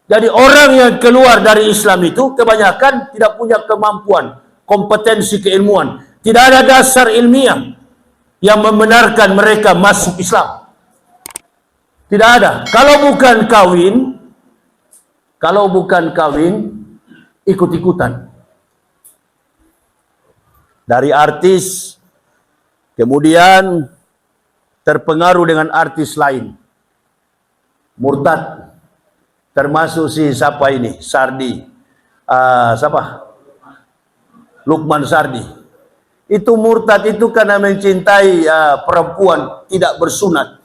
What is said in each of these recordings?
Jadi orang yang keluar dari Islam itu kebanyakan tidak punya kemampuan, kompetensi keilmuan. Tidak ada dasar ilmiah yang membenarkan mereka masuk Islam. Tidak ada. Kalau bukan kawin, ikut-ikutan. Dari artis, kemudian terpengaruh dengan artis lain. Murtad. Termasuk si siapa ini? Sardi. Siapa? Lukman Sardi. Itu murtad itu karena mencintai perempuan tidak bersunat.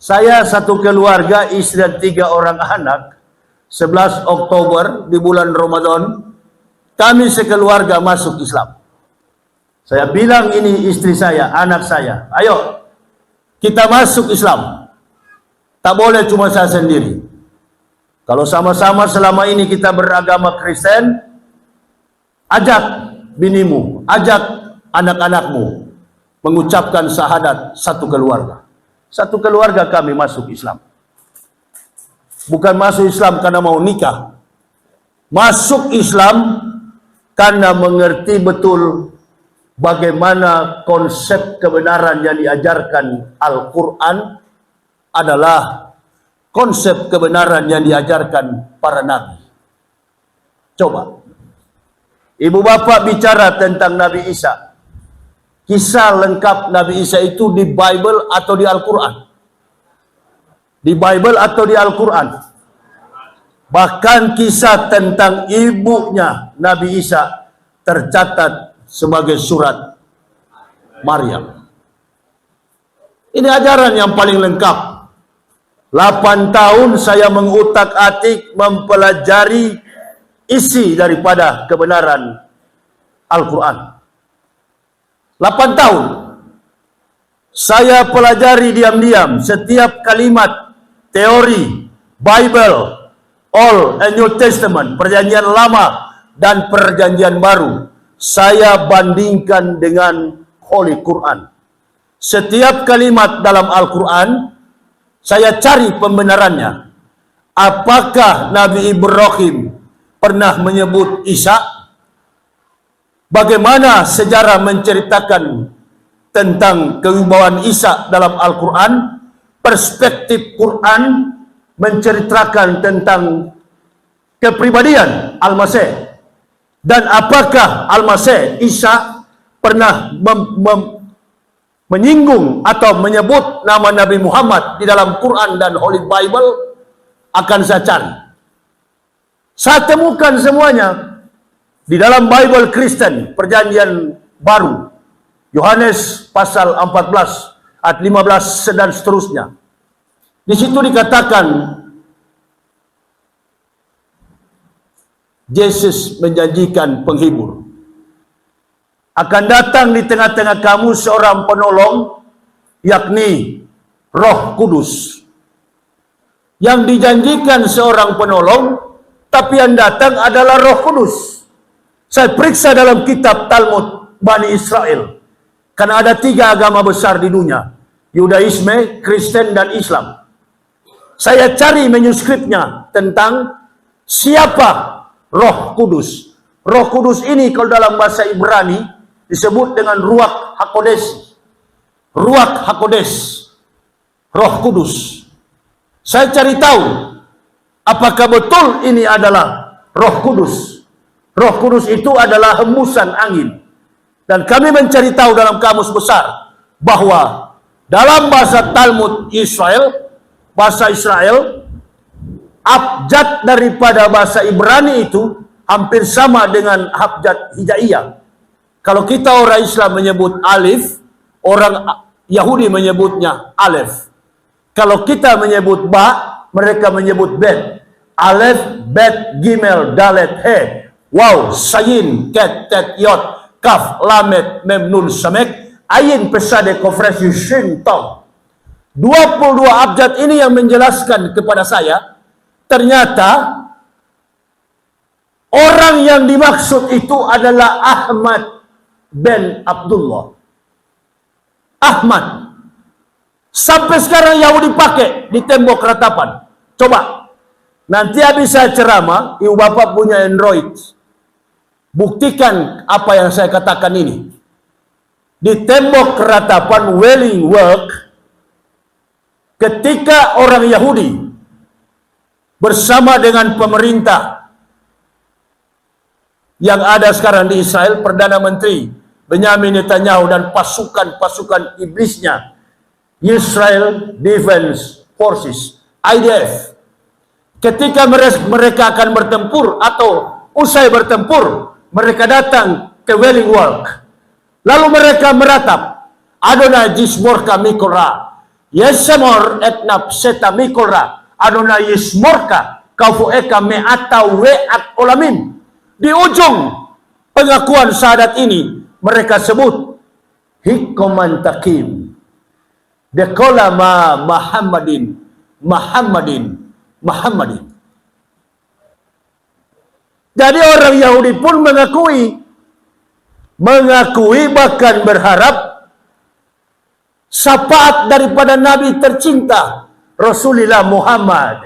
Saya satu keluarga, istri dan 3 orang anak, 11 Oktober di bulan Ramadan, kami sekeluarga masuk Islam. Saya bilang ini istri saya, anak saya, ayo kita masuk Islam. Tak boleh cuma saya sendiri. Kalau sama-sama selama ini kita beragama Kristen, ajak binimu, ajak anak-anakmu mengucapkan syahadat satu keluarga. Satu keluarga kami masuk Islam. Bukan masuk Islam karena mau nikah. Masuk Islam karena mengerti betul bagaimana konsep kebenaran yang diajarkan Al-Quran adalah konsep kebenaran yang diajarkan para nabi. Coba. Ibu bapak bicara tentang Nabi Isa. Kisah lengkap Nabi Isa itu di Bible atau di Al-Quran? Di Bible atau di Al-Quran? Bahkan kisah tentang ibunya Nabi Isa tercatat sebagai surat Maryam. Ini ajaran yang paling lengkap. 8 tahun saya mengutak-atik, mempelajari isi daripada kebenaran Al-Quran. 8 tahun. Saya pelajari diam-diam setiap kalimat teori Bible, Old and New Testament, perjanjian lama dan perjanjian baru. Saya bandingkan dengan Holy Quran. Setiap kalimat dalam Al-Quran saya cari pembenarannya. Apakah Nabi Ibrahim pernah menyebut Isa? Bagaimana sejarah menceritakan tentang kewibawaan Isa dalam Al-Quran? Perspektif Quran menceritakan tentang kepribadian Al-Masih. Dan apakah Al-Masih, Isa, pernah menyinggung atau menyebut nama Nabi Muhammad di dalam Quran dan Holy Bible? Akan saya cari. Saya temukan semuanya di dalam Bible Kristen, perjanjian baru. Yohanes pasal 14, ayat 15 dan seterusnya. Di situ dikatakan Yesus menjanjikan penghibur. Akan datang di tengah-tengah kamu seorang penolong, yakni Roh Kudus. Yang dijanjikan seorang penolong, tapi yang datang adalah Roh Kudus. Saya periksa dalam kitab Talmud Bani Israel. Karena ada 3 agama besar di dunia. Yudaisme, Kristen, dan Islam. Saya cari manuskripnya tentang siapa Roh Kudus. Roh Kudus ini kalau dalam bahasa Ibrani disebut dengan Ruach HaKodesh. Ruach HaKodesh. Roh Kudus. Saya cari tahu apakah betul ini adalah Roh Kudus. Roh Kudus itu adalah hembusan angin. Dan kami mencari tahu dalam kamus besar bahwa dalam bahasa Talmud Israel, bahasa Israel, abjad daripada bahasa Ibrani itu hampir sama dengan abjad Hijaiyah. Kalau kita orang Islam menyebut alif, orang Yahudi menyebutnya alef. Kalau kita menyebut ba, mereka menyebut bet. Alef, bet, gimel, dalet, he, waw, sayin, ket, tet, yot, kaf, lamet, mem, nun, samek, ayin, pesade, kofres, yushin, tong. 22 abjad ini yang menjelaskan kepada saya, ternyata orang yang dimaksud itu adalah Ahmad bin Abdullah. Ahmad. Sampai sekarang Yahudi pakai di tembok ratapan. Coba. Nanti habis saya ceramah, ibu bapak punya Android. Buktikan apa yang saya katakan ini. Di tembok keratapan Wailing Work, ketika orang Yahudi bersama dengan pemerintah yang ada sekarang di Israel, Perdana Menteri Benjamin Netanyahu dan pasukan-pasukan iblisnya, Israel Defense Forces, IDF, ketika mereka akan bertempur atau usai bertempur, mereka datang ke Wailing Work, lalu mereka meratap, Adonai Yismorka Mikolra, Yesemor etnap seta Mikolra, Adonai Yismorka kaufueka me'ata we'at olamim. Di ujung pengakuan syahadat ini, mereka sebut hikman takim dekola Muhammadin. Jadi orang Yahudi pun mengakui bahkan berharap syafaat daripada Nabi tercinta Rasulullah Muhammad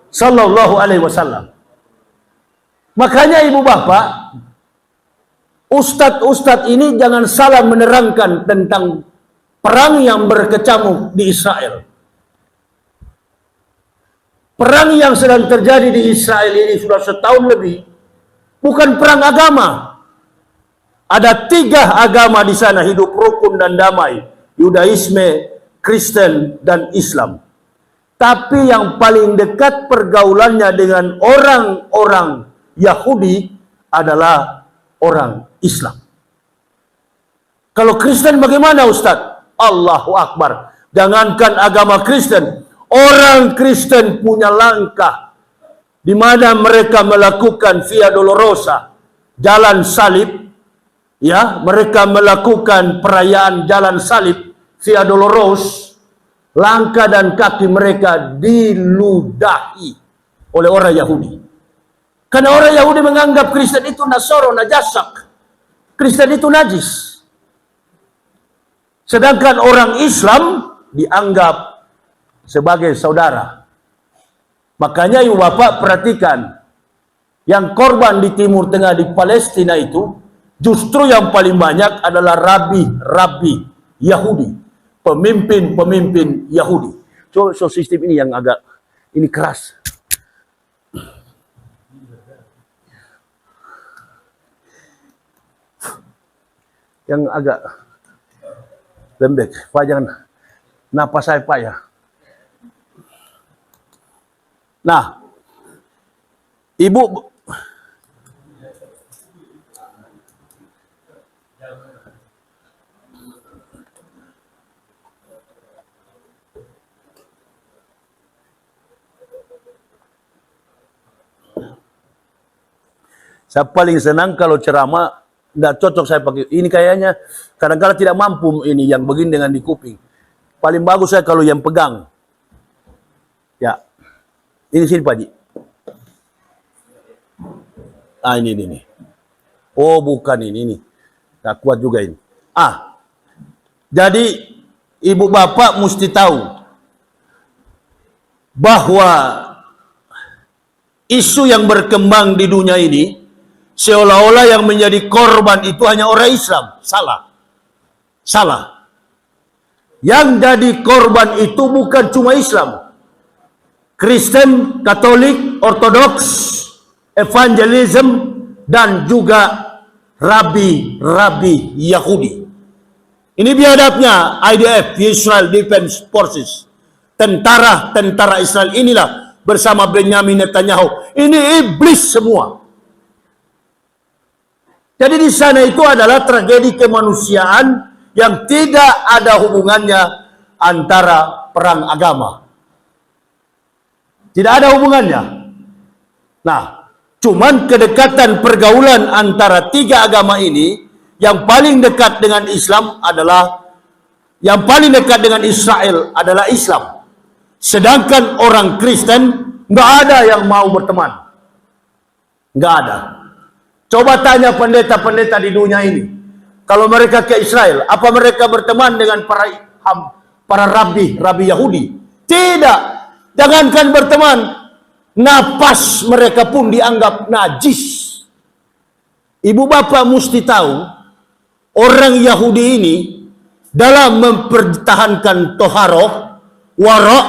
sallallahu alaihi wasallam. Makanya ibu bapak, ustadz-ustadz ini jangan salah menerangkan tentang perang yang berkecamuk di Israel. Perang yang sedang terjadi di Israel ini sudah setahun lebih, bukan perang agama. Ada 3 agama di sana hidup rukun dan damai, Yudaisme, Kristen, dan Islam. Tapi yang paling dekat pergaulannya dengan orang-orang Yahudi adalah orang Islam. Kalau Kristen bagaimana Ustadz? Allahu Akbar. Jangankan agama Kristen, orang Kristen punya langkah di mana mereka melakukan Via Dolorosa, jalan salib, ya, mereka melakukan perayaan jalan salib, Via Dolorosa, langkah dan kaki mereka diludahi oleh orang Yahudi. Karena orang Yahudi menganggap Kristen itu nasoro, najasak. Kristen itu najis. Sedangkan orang Islam dianggap sebagai saudara. Makanya ibu bapak perhatikan, yang korban di Timur Tengah, di Palestina itu, justru yang paling banyak adalah rabi-rabi Yahudi, pemimpin-pemimpin Yahudi. So sistem ini yang agak, ini keras. Yang agak lembek, Pak, jangan napas saya Pak ya. Nah, Ibu saya paling senang kalau ceramah tidak cocok saya pakai. Ini kayaknya kadang-kadang tidak mampu ini yang begini dengan di kuping. Paling bagus saya kalau yang pegang. Ya. Ini sini Pak Ji. Ah ini. Oh bukan ini. Tak kuat juga ini. Jadi ibu bapak mesti tahu bahwa isu yang berkembang di dunia ini seolah-olah yang menjadi korban itu hanya orang Islam. Salah. Yang jadi korban itu bukan cuma Islam. Kristen, Katolik, Ortodoks, Evangelism, dan juga rabi-rabi Yahudi. Ini biadabnya IDF, Israel Defense Forces. Tentara Israel inilah bersama Benjamin Netanyahu. Ini iblis semua. Jadi di sana itu adalah tragedi kemanusiaan yang tidak ada hubungannya antara perang agama. Tidak ada hubungannya. Nah, cuman kedekatan pergaulan antara 3 agama ini, yang paling dekat dengan Islam adalah, yang paling dekat dengan Israel adalah Islam. Sedangkan orang Kristen nggak ada yang mau berteman. Nggak ada. Coba tanya pendeta-pendeta di dunia ini. Kalau mereka ke Israel, apa mereka berteman dengan para rabi Yahudi? Tidak. Jangankan berteman, napas mereka pun dianggap najis. Ibu bapak mesti tahu, orang Yahudi ini dalam mempertahankan toharoh, warok,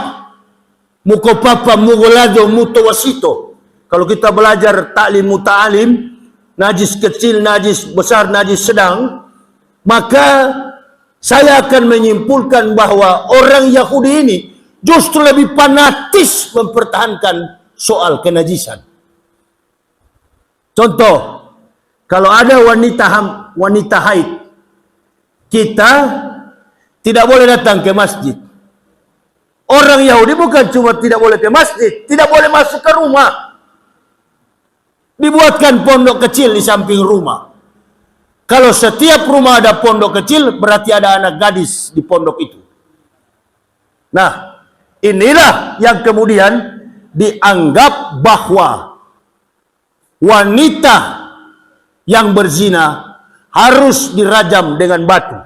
mukopapa, mugolado, mutawasito. Kalau kita belajar taklim muta'alim, najis kecil, najis besar, najis sedang, maka saya akan menyimpulkan bahwa orang Yahudi ini justru lebih fanatis mempertahankan soal kenajisan. Contoh, kalau ada wanita haid, kita tidak boleh datang ke masjid. Orang Yahudi bukan cuma tidak boleh ke masjid, tidak boleh masuk ke rumah. Dibuatkan pondok kecil di samping rumah. Kalau setiap rumah ada pondok kecil, berarti ada anak gadis di pondok itu. Nah, inilah yang kemudian dianggap bahwa wanita yang berzina harus dirajam dengan batu.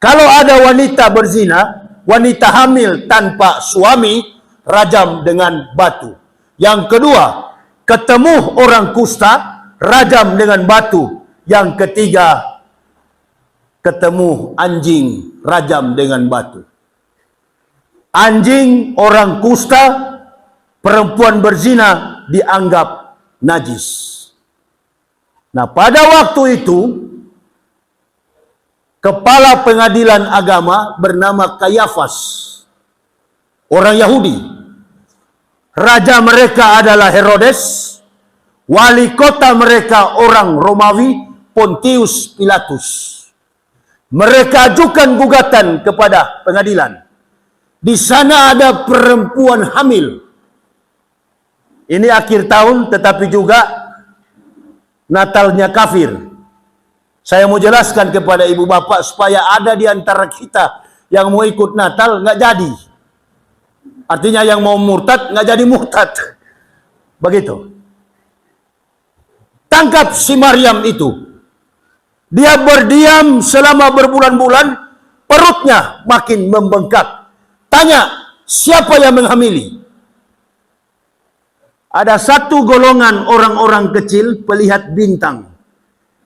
Kalau ada wanita berzina, wanita hamil tanpa suami, rajam dengan batu. Yang kedua, ketemu orang kusta, rajam dengan batu. Yang ketiga, ketemu anjing, rajam dengan batu. Anjing, orang kusta, perempuan berzina dianggap najis. Nah, pada waktu itu, kepala pengadilan agama bernama Kayafas, orang Yahudi. Raja mereka adalah Herodes, wali kota mereka orang Romawi, Pontius Pilatus. Mereka ajukan gugatan kepada pengadilan. Di sana ada perempuan hamil. Ini akhir tahun, tetapi juga Natalnya kafir. Saya mau jelaskan kepada ibu bapak supaya ada di antara kita yang mau ikut Natal nggak jadi. Artinya yang mau murtad nggak jadi murtad. Begitu. Tangkap si Maryam itu. Dia berdiam selama berbulan-bulan, perutnya makin membengkak. Tanya, siapa yang menghamili? Ada satu golongan orang-orang kecil pelihat bintang.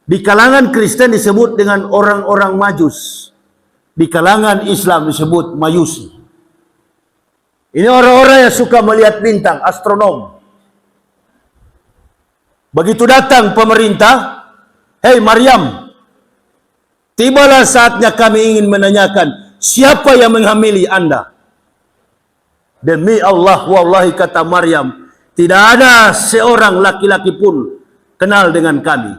Di kalangan Kristen disebut dengan orang-orang Majus. Di kalangan Islam disebut Majusi. Ini orang-orang yang suka melihat bintang, astronom. Begitu datang pemerintah, hei Maryam, tibalah saatnya kami ingin menanyakan, siapa yang menghamili Anda? Demi Allah, wallahi kata Maryam, tidak ada seorang laki-laki pun kenal dengan kami.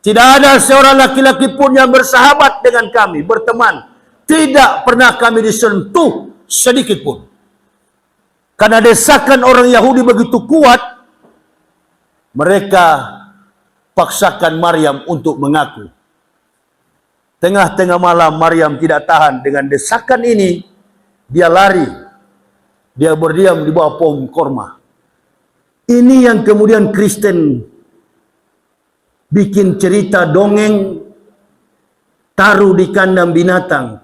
Tidak ada seorang laki-laki pun yang bersahabat dengan kami, berteman. Tidak pernah kami disentuh sedikit pun. Karena desakan orang Yahudi begitu kuat, mereka paksakan Maryam untuk mengaku. Tengah-tengah malam Maryam tidak tahan dengan desakan ini, dia lari. Dia berdiam di bawah pohon korma. Ini yang kemudian Kristen bikin cerita dongeng, taruh di kandang binatang.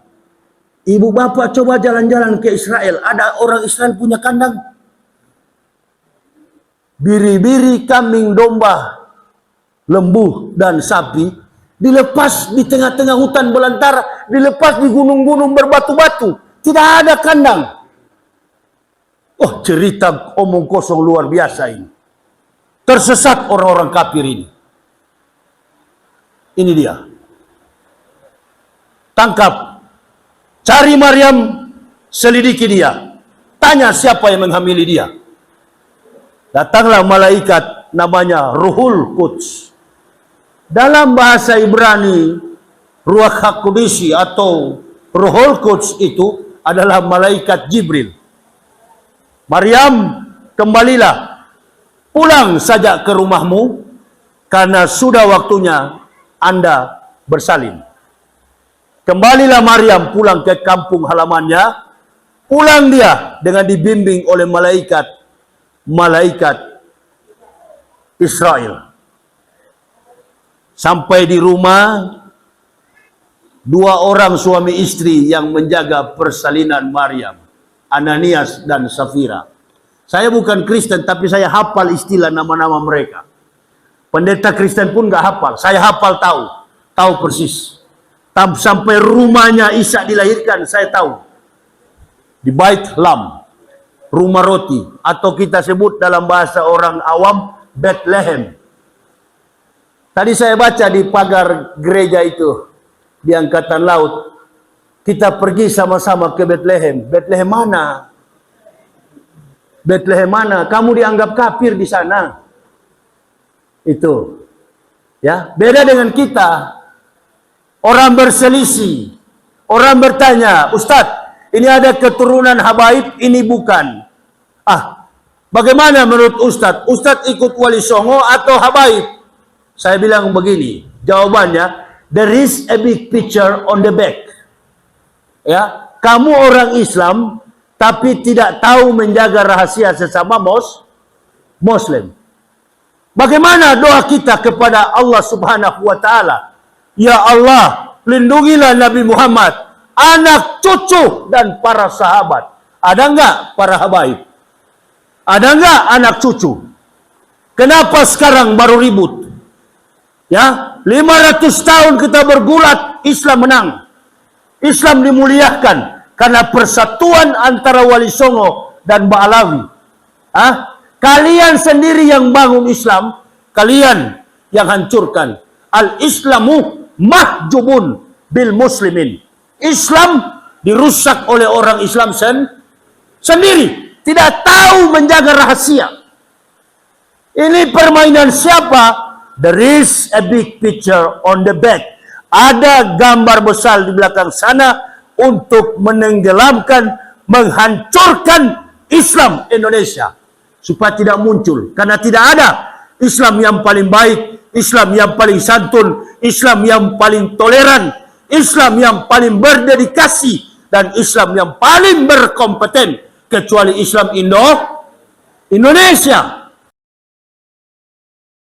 Ibu bapak coba jalan-jalan ke Israel, ada orang Israel punya kandang. Biri-biri, kambing, domba, lembu, dan sapi dilepas di tengah-tengah hutan belantara, dilepas di gunung-gunung berbatu-batu. Tidak ada kandang. Oh, cerita omong kosong luar biasa ini. Tersesat orang-orang kafir ini. Ini dia. Tangkap. Cari Maryam, selidiki dia. Tanya siapa yang menghamili dia. Datanglah malaikat namanya Ruhul Quds. Dalam bahasa Ibrani, Ruach HaKodisi atau Ruhul Quds itu adalah malaikat Jibril. Maryam, kembalilah, pulang saja ke rumahmu, karena sudah waktunya Anda bersalin. Kembalilah Maryam pulang ke kampung halamannya, pulang dia dengan dibimbing oleh malaikat Israel. Sampai di rumah, dua orang suami istri yang menjaga persalinan Maryam, Ananias dan Safira. Saya bukan Kristen, tapi saya hafal istilah nama-nama mereka. Pendeta Kristen pun nggak hafal. Saya hafal, tahu persis. Sampai rumahnya Isa dilahirkan, saya tahu. Di Bait Lam, rumah roti, atau kita sebut dalam bahasa orang awam Bethlehem. Tadi saya baca di pagar gereja itu di Angkatan Laut. Kita pergi sama-sama ke Bethlehem. Bethlehem mana? Bethlehem mana? Kamu dianggap kafir di sana. Itu. Ya, beda dengan kita. Orang berselisih. Orang bertanya, "Ustadz, ini ada keturunan habaib, ini bukan." Bagaimana menurut Ustadz? Ustadz ikut Wali Songo atau habaib? Saya bilang begini, jawabannya, there is a big picture on the back. Ya, kamu orang Islam tapi tidak tahu menjaga rahasia sesama Muslim. Bagaimana doa kita kepada Allah Subhanahu wa taala? Ya Allah, lindungilah Nabi Muhammad, anak cucu dan para sahabat. Ada enggak para habaib? Ada enggak anak cucu? Kenapa sekarang baru ribut? Ya, 500 tahun kita bergulat, Islam menang. Islam dimuliakan karena persatuan antara Wali Songo dan Ba'alawi. Kalian sendiri yang bangun Islam, kalian yang hancurkan. Al-Islamu mahjubun bil muslimin. Islam dirusak oleh orang Islam sendiri. Tidak tahu menjaga rahasia. Ini permainan siapa? There is a big picture on the back. Ada gambar besar di belakang sana untuk menenggelamkan, menghancurkan Islam Indonesia. Supaya tidak muncul. Karena tidak ada Islam yang paling baik, Islam yang paling santun, Islam yang paling toleran, Islam yang paling berdedikasi, dan Islam yang paling berkompeten kecuali Islam Indonesia.